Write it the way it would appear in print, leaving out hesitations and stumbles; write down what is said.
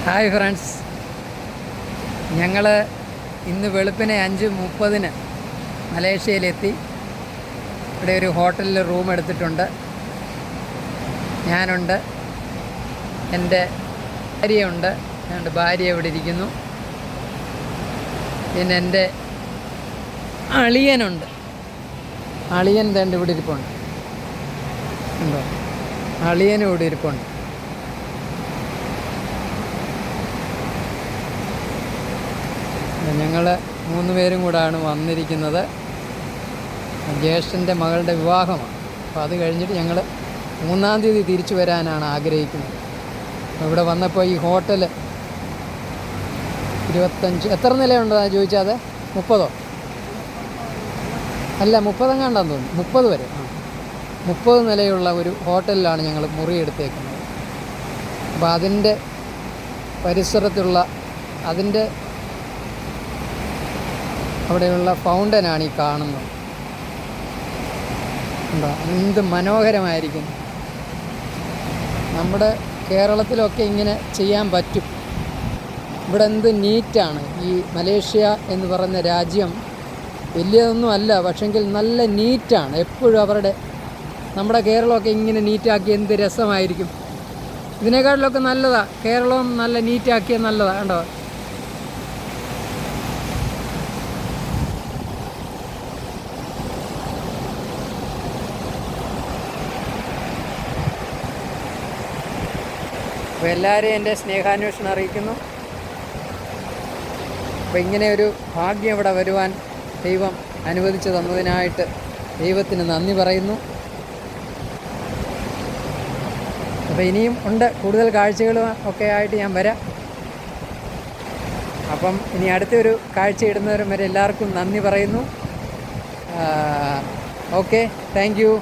Hi friends, ഞങ്ങൾ ഇന്ന് വെളുപ്പിനെ 5:30 മലേഷ്യയിലെത്തി. ഇവിടെ ഒരു ഹോട്ടലിൽ റൂം എടുത്തിട്ടുണ്ട്. ഞാനുണ്ട്, എൻ്റെ ഭാര്യയുണ്ട്. എൻ്റെ ഭാര്യ ഇവിടെ ഇരിക്കുന്നു. പിന്നെ എൻ്റെ അളിയനുണ്ട്. അളിയൻ തൻ്റെ ഇവിടെ ഇരിപ്പുണ്ട്. ഉണ്ടോ? അളിയനും ഇവിടെ ഇരിപ്പുണ്ട്. ഞങ്ങൾ 3 പേരും കൂടാണ് വന്നിരിക്കുന്നത്. ജ്യേഷ്ഠൻ്റെ മകളുടെ വിവാഹമാണ്. അപ്പോൾ അത് കഴിഞ്ഞിട്ട് ഞങ്ങൾ 3-ാം തീയതി തിരിച്ചു വരാനാണ് ആഗ്രഹിക്കുന്നത്. ഇവിടെ വന്നപ്പോൾ ഈ ഹോട്ടൽ 25 എത്ര നിലയുണ്ടെന്നാണ് ചോദിച്ചാൽ 30 അല്ല 30 എങ്ങാണ്ടാന്ന് തോന്നുന്നു, 30 വരെ 30 നിലയുള്ള ഒരു ഹോട്ടലിലാണ് ഞങ്ങൾ മുറി എടുത്തേക്കുന്നത്. അപ്പോൾ അതിൻ്റെ പരിസരത്തുള്ള അതിൻ്റെ അവിടെയുള്ള ഫൗണ്ടനാണ് ഈ കാണുന്നത്. എന്താ എന്ത് മനോഹരമായിരിക്കും. നമ്മുടെ കേരളത്തിലൊക്കെ ഇങ്ങനെ ചെയ്യാൻ പറ്റും. ഇവിടെ എന്ത് നീറ്റാണ്. ഈ മലേഷ്യ എന്ന് പറയുന്ന രാജ്യം വലിയതൊന്നും അല്ല, പക്ഷെങ്കിൽ നല്ല നീറ്റാണ് എപ്പോഴും. നമ്മുടെ കേരളമൊക്കെ ഇങ്ങനെ നീറ്റാക്കി എന്ത് രസമായിരിക്കും. ഇതിനേക്കാട്ടിലൊക്കെ നല്ലതാണ്. കേരളം നല്ല നീറ്റാക്കിയ നല്ലതാണ്. കണ്ടോ? അപ്പോൾ എല്ലാവരെയും എൻ്റെ സ്നേഹാന്വേഷണം അറിയിക്കുന്നു. അപ്പോൾ ഇങ്ങനെ ഒരു ഭാഗ്യം ഇവിടെ വരുവാൻ ദൈവം അനുവദിച്ചു തന്നതിനായിട്ട് ദൈവത്തിന് നന്ദി പറയുന്നു. അപ്പോൾ ഇനിയും ഉണ്ട്, കൂടുതൽ കാഴ്ചകളും ഒക്കെ ആയിട്ട് ഞാൻ വരാം. അപ്പം ഇനി അടുത്തൊരു കാഴ്ച ഇടുന്നവരും വരെ എല്ലാവർക്കും നന്ദി പറയുന്നു. Okay, thank you.